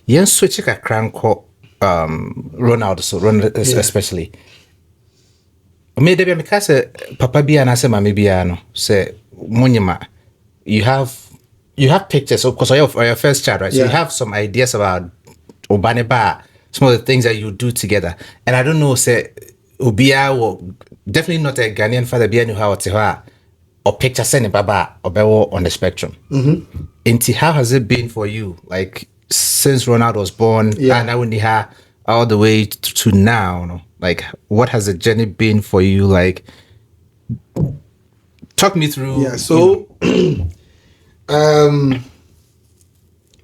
Yen switch a cranko Ronald especially. Me debi because papa bi anase mama bi no say monyema you have pictures of course of your first child, right? So you have some ideas about Obaneba, some of the things that you do together. And I don't know, say Ubia will definitely not a Ghanaian father be any how or picture sending baba or bewo on the spectrum. Inti, how has it been for you? Like since Ronald was born and now when he had all the way to now, no? Like what has the journey been for you? Like talk me through. Yeah, so it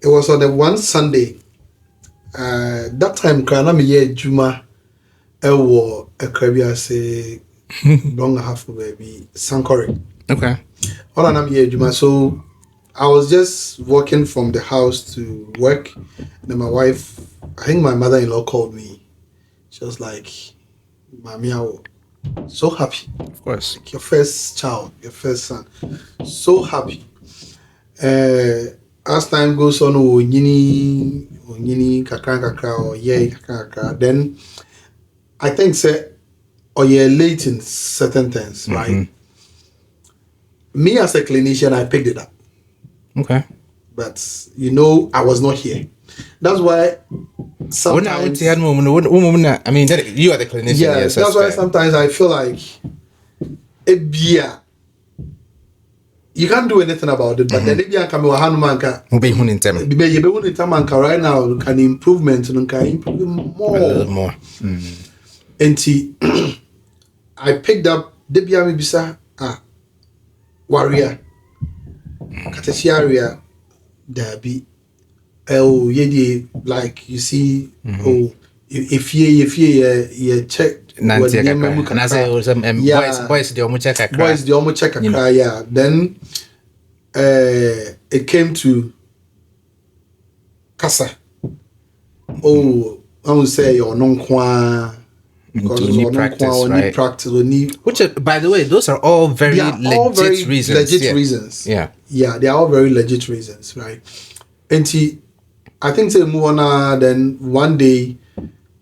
was on the one Sunday. That time Kana me ye Juma ewo ekrabia say long half baby Sankore. Okay. All I'm here Juma. So I was just walking from the house to work. Then my wife, I think my mother-in-law called me. She was like, Mami, I'm so happy. Of course. Like your first child, your first son. So happy. As time goes on, kakra, or kakra. Then I think say, or you're late in certain things, right? Me as a clinician, I picked it up. Okay. But I was not here. That's why sometimes I mean, you are the clinician. Yeah, yes, that's why sometimes I feel like you can't do anything about it. But then if you come with Hanumanka, right now can improvement and can improve more. A little more. And I picked up Debiami Bisa warrior. Katesiaria Derby. Oh, yeah, like you see, if you check boys the omu check yeah. Then it came to Kasa. Oh, I would say your non-qua because practice, which by the way, those are all very legit reasons. Yeah, they are all very legit reasons, right? And I think say Muona, then one day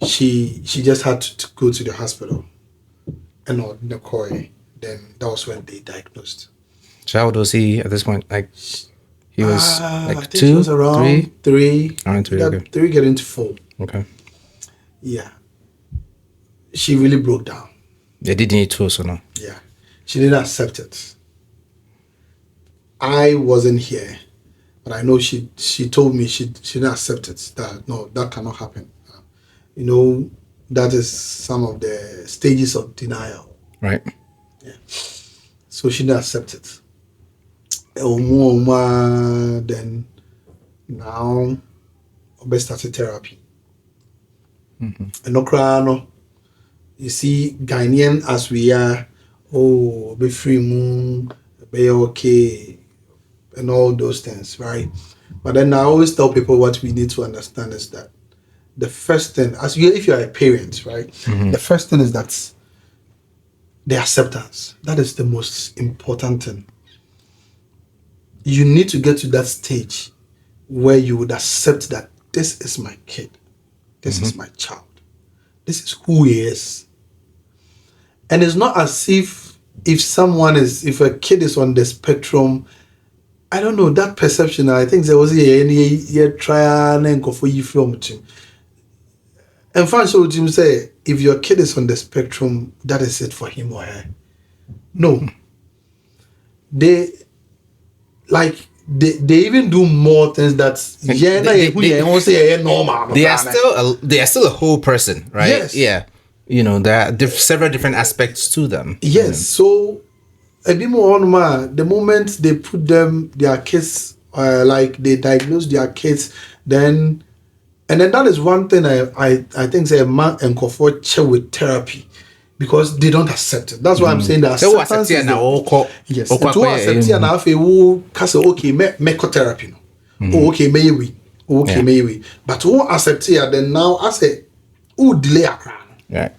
she just had to go to the hospital and on the Koi. Then that was when they diagnosed. So how old was he at this point? Like he was like I think 2, was around 3. Around 3, okay. 3 getting to 4. Okay. Yeah. She really broke down. They didn't need to, so no. Yeah. She didn't accept it. I wasn't here. But I know she told me she didn't accept it. That no, that cannot happen. That is some of the stages of denial. Right. Yeah. So she didn't accept it. Then now we started therapy. And no, you see, Ghanaian as we are, be free moon, be okay. And all those things, right? But then I always tell people what we need to understand is that the first thing, if you are a parent, right? The first thing is that the acceptance. That is the most important thing. You need to get to that stage where you would accept that this is my kid, this is my child, this is who he is. And it's not as if a kid is on the spectrum. I don't know that perception. I think there was a trial and go for you film team. And financial team say if your kid is on the spectrum, that is it for him or her. No, they even do more things that they are still a whole person, right? Yes. Yeah. There are several different aspects to them. Yes. So a bit more on the moment they put their kids, they diagnose their kids, then that is one thing I think say a man and comfort share with therapy because they don't accept it. That's why I'm saying that acceptance is yes. And to accept it now, if you can say okay, make therapy no. Okay, maybe maybe, but who accept it then now I say who delay a crime. Right.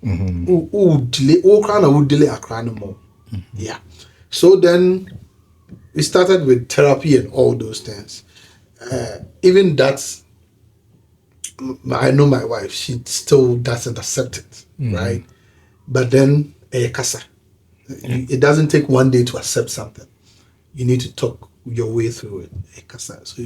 Who delay a crime more. Yeah. So then we started with therapy and all those things. Even that I know my wife, she still doesn't accept it, right? But then, kasa. It doesn't take one day to accept something. You need to talk your way through it. Kasa. So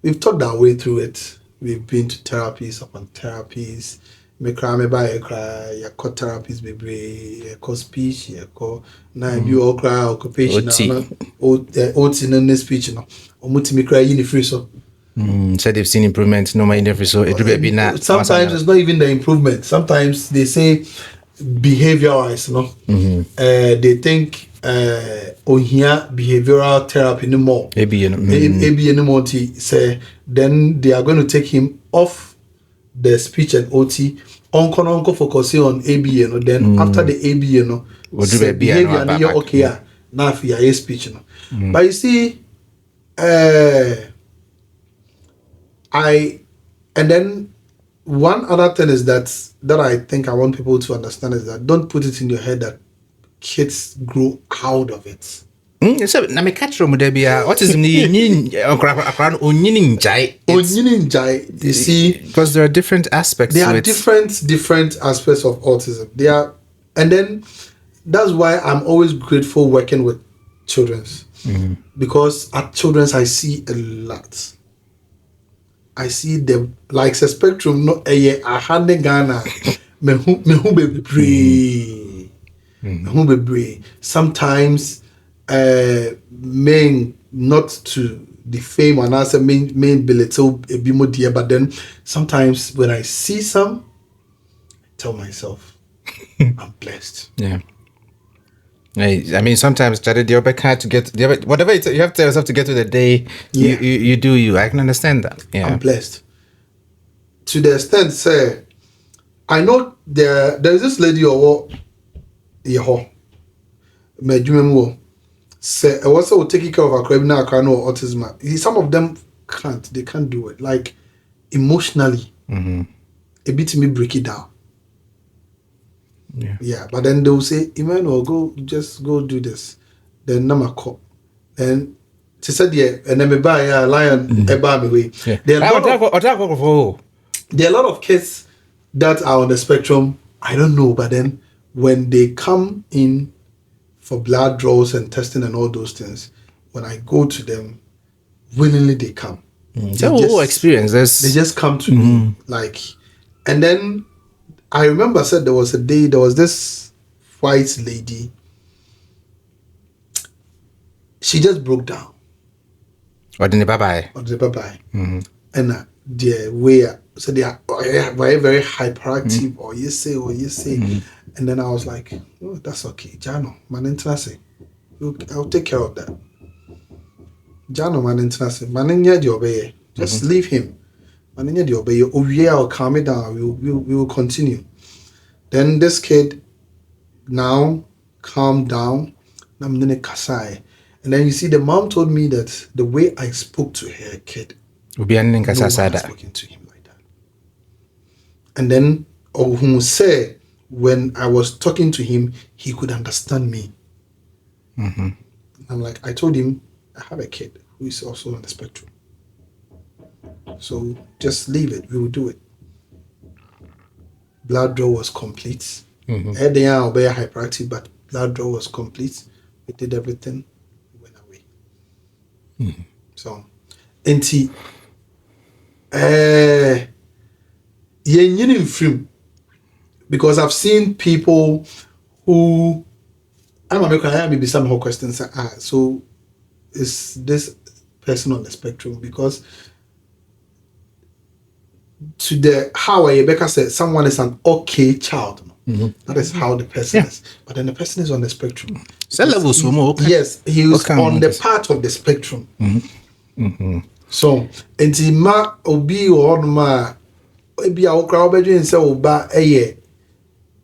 we've talked our way through it. We've been to therapies upon therapies. Me cry, me buy, cry. You call therapies, baby. You call speech. You call now you all cry occupation. OT no speech no. Omuti me cry in the free so. So they've seen improvement. No mind every so it will be not. Sometimes it's not even the improvement. Sometimes they say behavior-wise, no. They think here behavioral therapy no more. Maybe anymore. Say then they are going to take him off the speech and OT. Uncle focusing on ABN. Then after the ABN, say behavior and you're okay. Now if you are speech, no. But you see, and then one other thing is that I think I want people to understand is that don't put it in your head that kids grow out of it. So na me catch from there be autism you see, because there are different aspects. There are different aspects of autism. And then that's why I'm always grateful working with children's because at children's I see a lot. I see them like a spectrum. No, a hand Ghana. Me who be brave. Sometimes, men not to defame and answer main belittle a bit more dear. But then sometimes when I see some, I tell myself, I'm blessed. Yeah. I mean, sometimes try the other cat to get whatever you have to tell yourself to get to the day. Yeah. You do you. I can understand that. Yeah, I'm blessed. To the extent, say, I know there is this lady or what, say, I also taking care of a criminal or autism. Some of them they can't do it. Like emotionally, a bit me break it down. Yeah, but then they will say, Emmanuel, just go do this. Then nama call. Then she said, yeah, and then me buy a lion There are a lot of kids that are on the spectrum. I don't know, but then when they come in for blood draws and testing and all those things, when I go to them, willingly they come. Experiences. They just come to me, like, and then I remember there was this white lady. She just broke down. Or the bye-bye. And the way, so they are very, very hyperactive, or you say. And then I was like, oh, that's okay. Jano, man, interesting. I'll take care of that. Jano, man, interesting. Man, just leave him. I'll calm it down. We will continue. Then this kid now calmed down. And then you see the mom told me that the way I spoke to her kid, no one has spoken to him like that. And then who said when I was talking to him, he could understand me. I'm like, I told him I have a kid who is also on the spectrum. So just leave it. We will do it. Blood draw was complete. They are very hyperactive, but blood draw was complete. We did everything. We went away. So, enti, in film, because I've seen people who I maybe some more questions. So is this person on the spectrum? Because to the how Rebecca said someone is an okay child. That is how the person is. But then the person is on the spectrum. Yes, he is on the part of the spectrum. So intima obi or ma obi a crowd bedroom say oba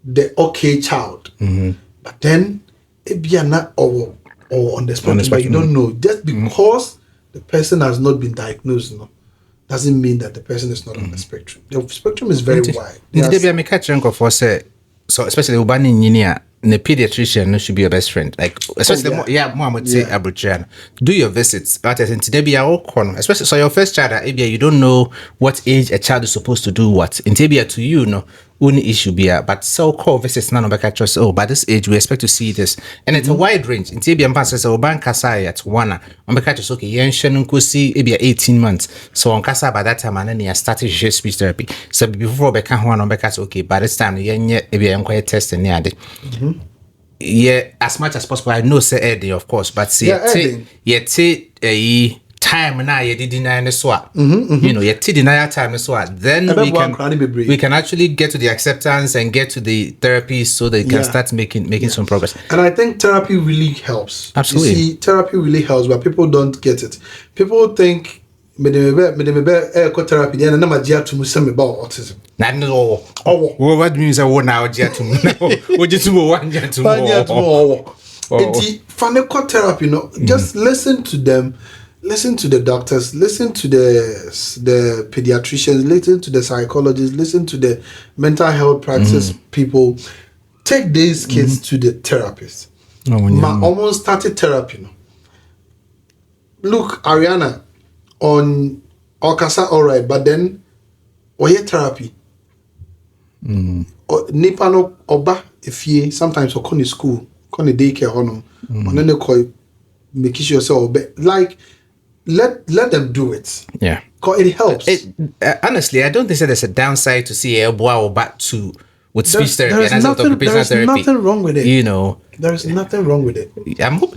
the okay child. But then ebi na or on the spectrum, but you don't know. Just because the person has not been diagnosed, doesn't mean that the person is not on the spectrum. The spectrum is very wide. So especially Ubani Ninia, the pediatrician should be your best friend. Like, especially mom would say, Abujan, do your visits. But I think today be our corner, especially so your first child, you don't know what age a child is supposed to do what. In Tabia to you, no, only issue be but so call visits none of back trust. Oh, by this age we expect to see this, and it's a wide range. In Tabia and passes oh bank kasai at one on back trust okay, yen shannon could see 18 months. So on casa by that time and then you started speech therapy. So before back one on back okay, by this time yen yet quiet test and yeah, as much as possible. I know say Eddie, of course, but see, take a time now. You did deny the swap. You know, you deny time swap. Then we can actually get to the acceptance and get to the therapy so they can start making some progress. And I think therapy really helps. Absolutely, you see, therapy really helps, but people don't get it. People think. Therapy then na magia to musem about autism. What means I won't now jet to what just one jet to therapy, just listen to them, listen to the doctors, listen to the pediatricians, listen to the psychologists, listen to the mental health practice people. Take these kids to the therapist. Almost started therapy. Look, Ariana. On Okasa, all right, but then therapy. Nipa no oba if ye sometimes or koni school, koni daycare honum, and then they call make yourself like let them do it. Yeah, because it helps. Honestly, I don't think that there's a downside to see a boy or back to with speech therapy and there's nothing wrong with it. You know, there's nothing wrong with it. I'm hope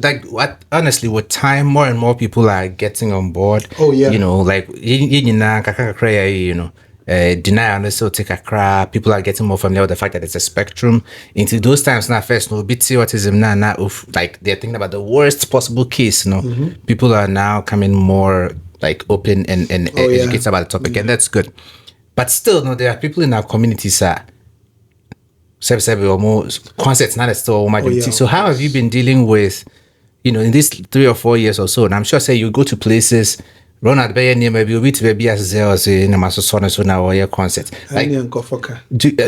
honestly with time more and more people are getting on board. Oh yeah, you know, like you know, deny and also take a crap. People are getting more familiar with the fact that it's a spectrum. Into those times now first no bit autism now like they're thinking about the worst possible case. People are now coming more like open and educated about the topic, and that's good. But still, no, there are people in our communities almost concepts not still so how have you been dealing with in these 3 or 4 years or so? And I'm sure say you go to places Ronald Bayer near maybe be to be as in a so now your concept like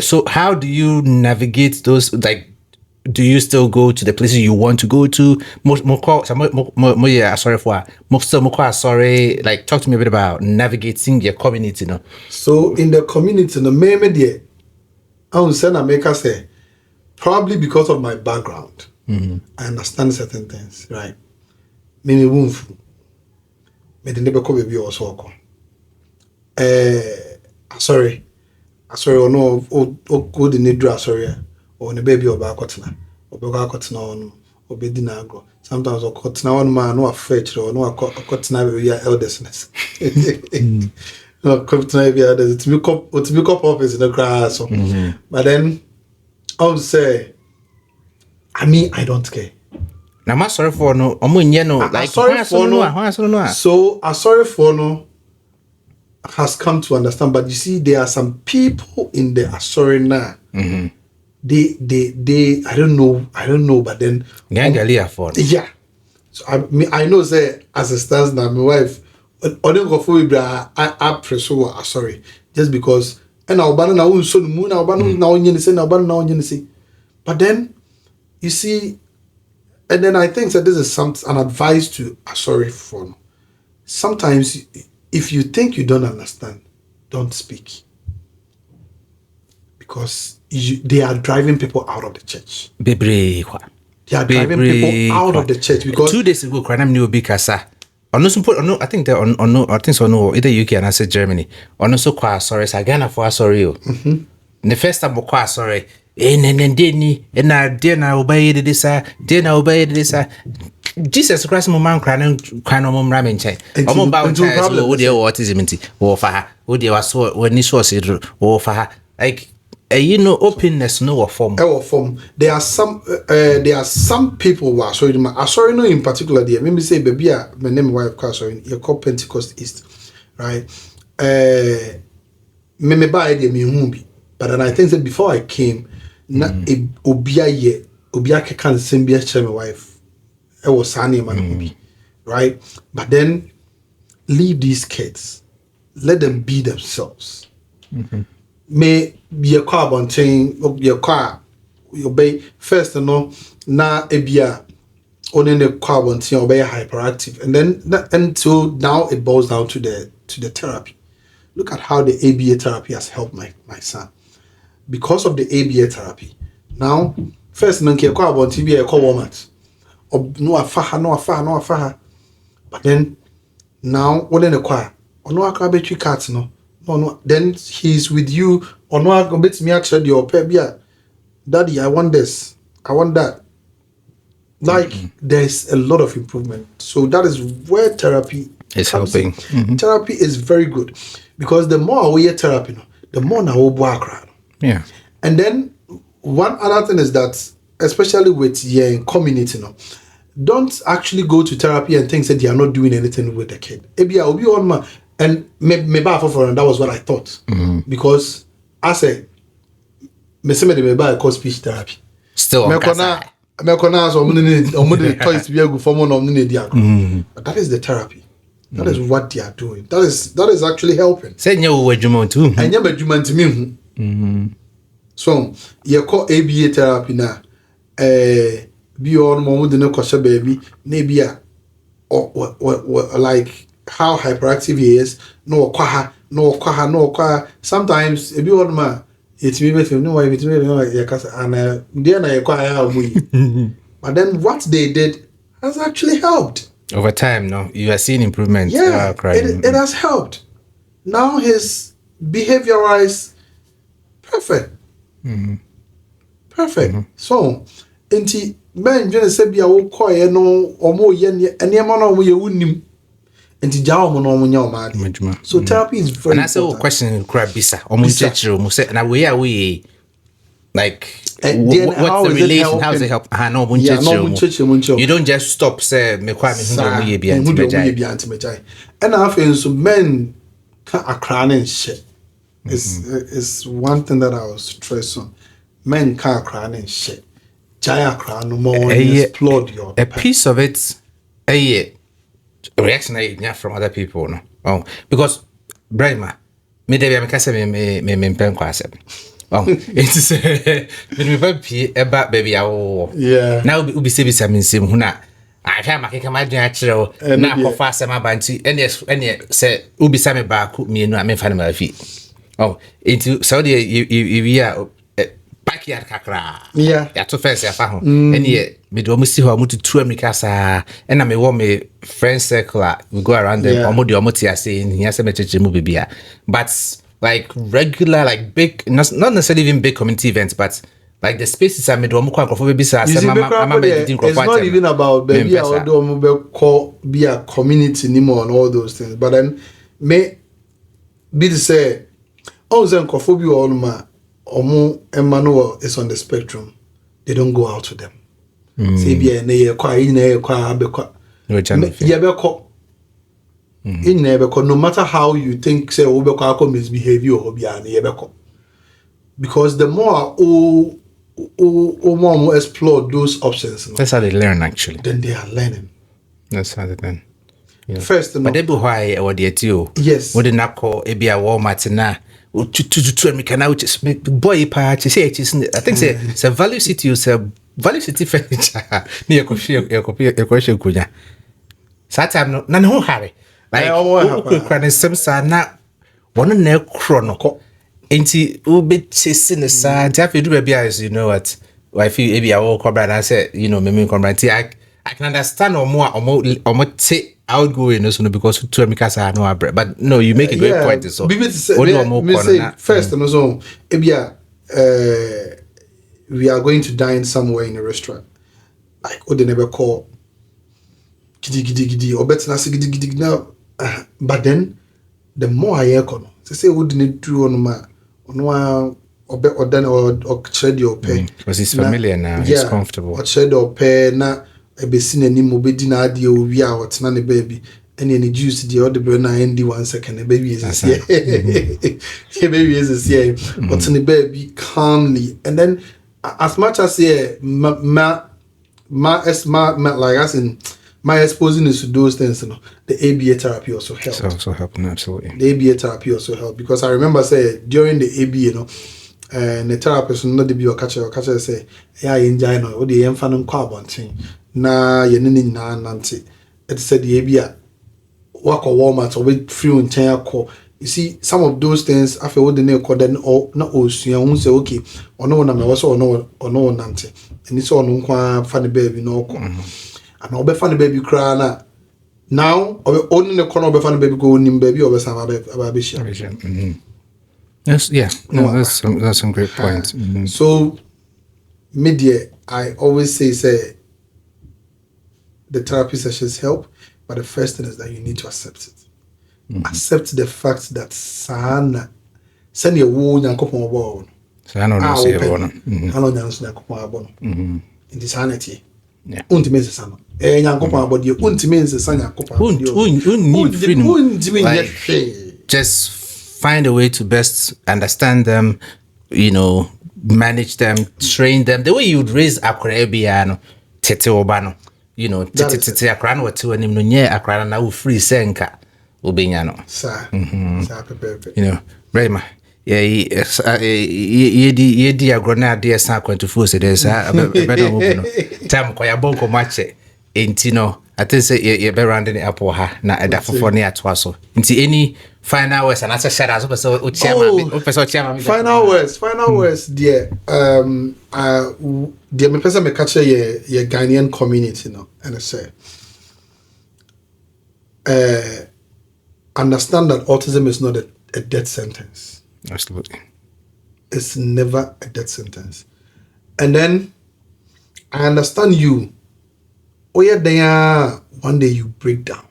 so how do you navigate those? Like, do you still go to the places you want to go to? Sorry, like talk to me a bit about navigating your community. So in the community, maybe I would say America say probably because of my background, I understand certain things, right? Maybe wumfu, me the neighbor baby also. Sorry, or no, or the need sorry, or the baby or bakotna, or bakotna or bedinago. Sometimes or cotna one man, no fetch or no cotna baby eldestness. No, it's me up office in the grass. But then I would say, I don't care. Now, I'm sorry for no. Like sorry for no. So a sorry for no has come to understand. But you see, there are some people in the sorry now. They I don't know. But then yeah. So I know say as it stands now, my wife. I presume sorry just because and our banana now so moon our banana now but then you see and then I think that this is an advice to sorry for sometimes if you think you don't understand, don't speak because they are driving people out of the church. They are driving people out of the church because 2 days ago Kranam knew Bikasa. I think they're I think so. No, either UK and I said Germany. So quite sorry. So Ghana for sorry. The first time quite sorry. And I didn't obey this. Didn't obey this. Jesus Christ, my man crying on ramen chain. I'm about to autism or for her. Would you was when this was or for her like. Openness no form. There are some people who are sorry no in particular there. Maybe say baby my name wife sorry you call Pentecost East, right? Me buy the but then I think that before I came na obia can same be my wife. I was Sani man right? But then leave these kids. Let them be themselves. May be a car bonting, be a car obey first no na ebia only the carbon obey hyperactive, and then until now it boils down to the therapy. Look at how the ABA therapy has helped my son. Because of the ABA therapy, now first no care carbon TB a call Walmart. No afaha. But then now what in the choir? No akabetri cat no. Then he's with you. Or no akabet me actually your pebia. Daddy, I want this. I want that. Like there's a lot of improvement. So that is where therapy is helping. Therapy is very good because the more we hear therapy, the more now we work. Yeah. And then one other thing is that, especially with your community, don't actually go to therapy and think that they are not doing anything with the kid. Maybe I'll be on my and maybe that was what I thought because I say, me I call speech therapy. Still on so toys to be a good form of but that is the therapy. That is what they are doing. That is actually helping. Say you were too. And you to me. So you call ABA therapy now. Be on moment no question baby. Maybe or like how hyperactive he is. No kwaha. Sometimes if you want ma, it's me with no way it's me like and then I but then what they did has actually helped. Over time, no, you are seeing improvement. Yeah, it has helped. Now his behavior-wise, perfect. Perfect. So, inti men jene se bia wo koye no omo ye enema no omo ye wunim. Inti jawo mo no omo nya o ma. So therapy is very. And that's a question crab bisa. Omo chechiro omo say na we like what's the relation? How does it help? No, you don't just stop say me kwa me hunde bi anti. And after so men can akra and shit. It's one thing that I was stressed on. Men can't cry and shit. Jaya cry no more explode your a piece of it a reaction from other people, no. Oh, because Brahma me dey me kase me pen kwasem. Oh, it's me papi eba baby awo. Yeah. Now ubi se bisa minsim huna. I can't make a magic natural. Now, how fast am I banty? Any say ubi same back me no I'm fan my feet. Oh, into Saudi you are backyard kakra. Yeah. Ya to first ya fa ho. Any me do musi ho amutu tu amika sa. And me wo me friend circle we go around them. Omo de omo ti ase in here say me cheche mu bibia. But like regular, like big, not necessarily even big community events, but like the spaces I made one more it's not even about baby or be a community anymore and all those things. But then may be to say Zencophobia or Omo Emmanuel is on the spectrum. They don't go out to them. Say be a no matter how you think say misbehavior or because the more more explore those options. That's how they learn actually. Then they are learning. That's how they learn. Yeah. First, but they be why or the too. Yes. What did not call a be a Walmart na to me can I just make boy part say it is I think say value city furniture near your question kunya. Satam no hurry. Like crying some na one na chrono. Enti ube chasing the side. If you do baby as you know what I feel maybe I will come back and say, you know, maybe come back. I can understand or more say outgoing so because to me because I know but no, you make a great point so. First and so we are going to dine somewhere in a restaurant. Like they never call gidi or better gidi now. But then the more I hear they say we didn't do on my or then or trade your pay because he's familiar now. He's comfortable. Or trade your pay na be seen any mobile na di we are what na baby and any juice the other brain na end 1 second the baby is here. Baby is here. But the baby calmly and then as much as my like as in my exposing is to those things, you know, the ABA therapy also helped. It's also helping, absolutely. The ABA therapy also helped because I remember say during the ABA, you know, the therapist no dey be o catch say yeah enjoy no o dey yemfa no kwa abonten na ye ne nyina nante it said the bia work or Walmart or with free on chain call. You see some of those things after what the name call then or not you say okay or no one also or no nante and it's all no funny baby no and I'll be funny baby cry now or only the corner of funny baby go in baby or some baby share. Yes, yeah, no, that's some great points. So media, I always say the therapy sessions help, but the first thing is that you need to accept it. Accept the fact that sana send your wound and couple of ball. So I don't know say one. I don't know say couple of ball. In this sanity. Yeah. Unti sana. Couple of body. Unti sana couple. Just find a way to best understand them, manage them, train them the way you would raise akrebiano tete obano. Tete akran what to anim no nye akran na wo free senka obenya no. Sir. Brema. Ye agrona de san kwantufu se de sa better move no. Tam kwa ya bonko mache entino I think say ye be round the apple ha na eda fofo ne atwa so. Nti any final words and answer share so person o chairman final words dear dear me person me catch ye Ghanaian community no and I say understand that autism is not a death sentence. Absolutely. It's never a death sentence. And then I understand you. Oh yeah, there one day you break down.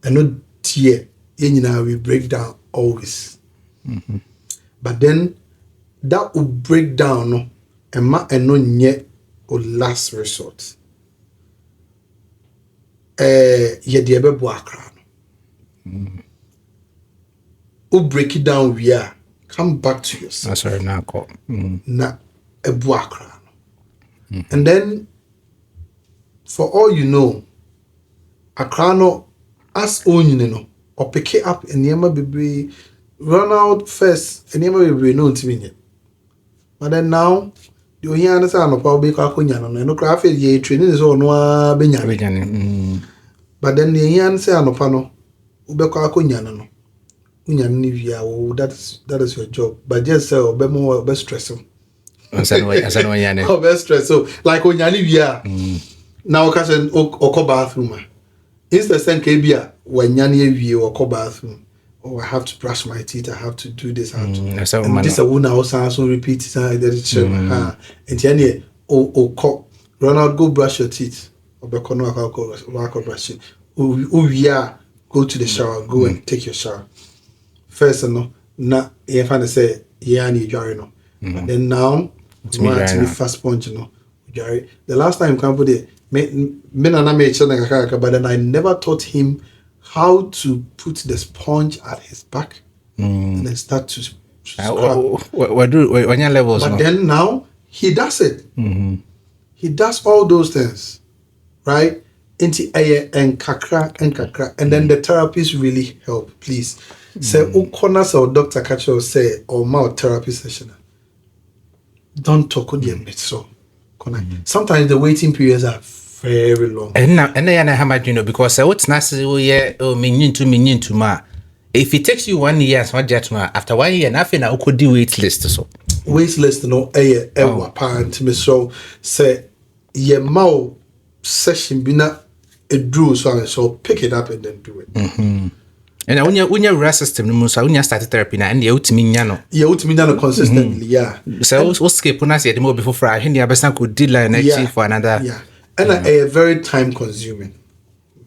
And not tear. We break down always. But then that will break down and no yet or last resort. Yeah, the ebe buakra. Break it down we are. Come back to yourself. That's right now call. Na a buakra. And then for all you know, akrano as own or pick it up and yama be run out first and yama be no to but then now you hear understand no probably no craft ye training is on benya. But then the hear say no pano ubeko akunyana no that is your job. But just say be more be stress him. Best stress. So like onyani via now occasion or bathroom. Instead send KBA when nyani view or bathroom. Oh, I have to brush my teeth. I have to do this. I have to. And this a woman also repeat it. And yani run out, go brush your teeth. Or go brush it. Go to the shower. Go and take your shower. First, no, na you find say yeah, need no. But then now, to me fast punch, the last time come put it, but then I never taught him how to put the sponge at his back and then start to scrub. But then now he does it. He does all those things, right? And kakra, and then the therapists really help. Please say, corners or Dr. Kacho say or mouth therapy session. Don't talk with them. So sometimes the waiting periods are very long. And then how much because what's necessary mean to ma. If it takes you 1 year, so after 1 year, nothing I could do wait list so. Wait list apparent me so say ye mau session bina a drew so pick it up and then do it. And when your rest system, when you started therapy, and you to me, consistently, yeah. So, what's skip when I said more before Friday, and the other could deadline next for another. Yeah, and a very time consuming.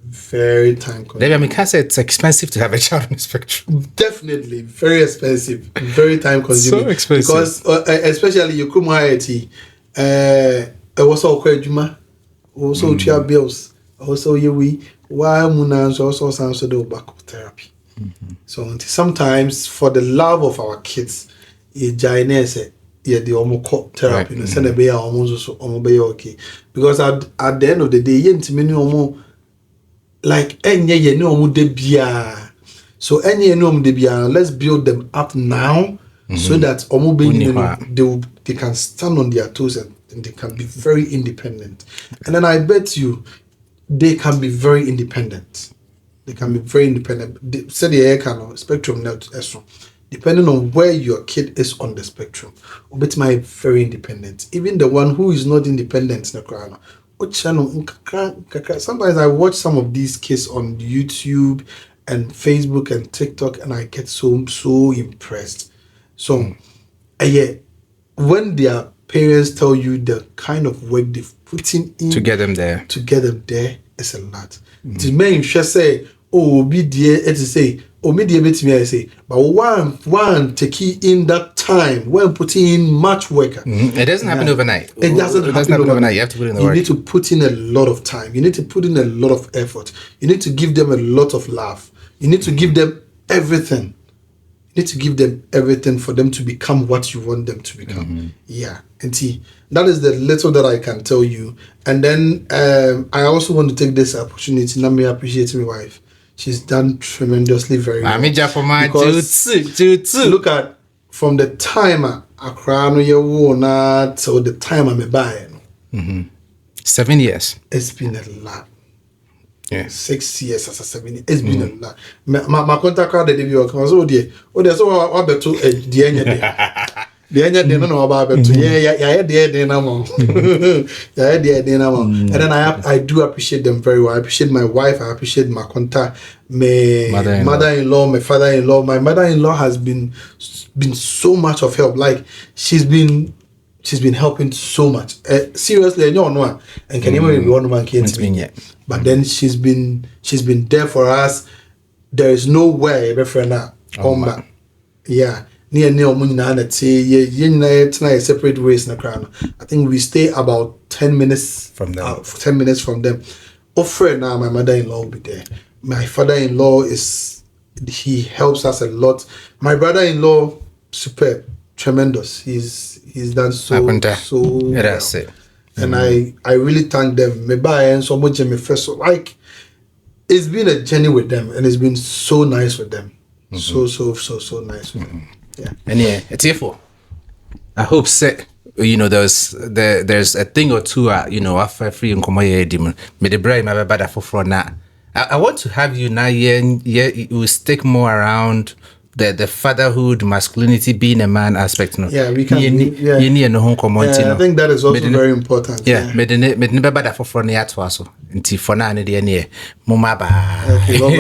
Very time consuming. I mean, can say it's expensive to have a child on the spectrum. Definitely, very expensive, very time consuming. So expensive. Because, especially you come it was all quite juma, also your bills, also we. Why Munans also sounds to do backup therapy. So sometimes for the love of our kids, the therapy, and send a bear almost okay. Because at the end of the day, like any no de bia. So any no de bia, let's build them up now so that they can stand on their toes and they can be very independent. And then I bet you they can be very independent. They can be very independent. Say the air can spectrum now, depending on where your kid is on the spectrum, but my very independent. Even the one who is not independent, sometimes I watch some of these kids on YouTube and Facebook and TikTok, and I get so impressed. So, when their parents tell you the kind of work they've put in to get them there, it's a lot. The men just say, "Oh, be dear," it is say, "Oh, me dear, me I say," but one take in that time when putting in much work. It doesn't happen overnight. It doesn't happen overnight. You have to put in the work. You need to put in a lot of time. You need to put in a lot of effort. You need to give them a lot of love. You need to give them everything. You need to give them everything for them to become what you want them to become. Yeah. And see, that is the little that I can tell you. And then I also want to take this opportunity. Let me appreciate my wife. She's done tremendously very well. Because look at from the time I cry till the time I'm buying. 7 years. It's been a lot. Yeah. 6 years as a 7 years. It's been a lot. My contact card the debut comes. Oh dear. So I bet to the end. The end they know about it. And then I do appreciate them very well. I appreciate my wife. I appreciate my contact, my mother-in-law, my father-in-law. My mother-in-law has been so much of help. Like she's been helping so much. Seriously, and can even be one man can't be. But then she's been there for us. There is no way yeah. Near separate ways in the crown. I think we stay about 10 minutes from them. 10 minutes from them. Offer now, my mother-in-law will be there. My father-in-law he helps us a lot. My brother-in-law, superb, tremendous. He's done so well. That's it. And I really thank them. And so much like it's been a journey with them, and it's been so nice with them. So nice with them. Yeah. And yeah, it's here for. I hope there's a thing or two after free and come here demon. Me the brain my bad for now. I want to have you now you stick more around the fatherhood, masculinity, being a man aspect. No? Yeah, we can. I think that is also very important. Yeah, me the bad for now. So, for now,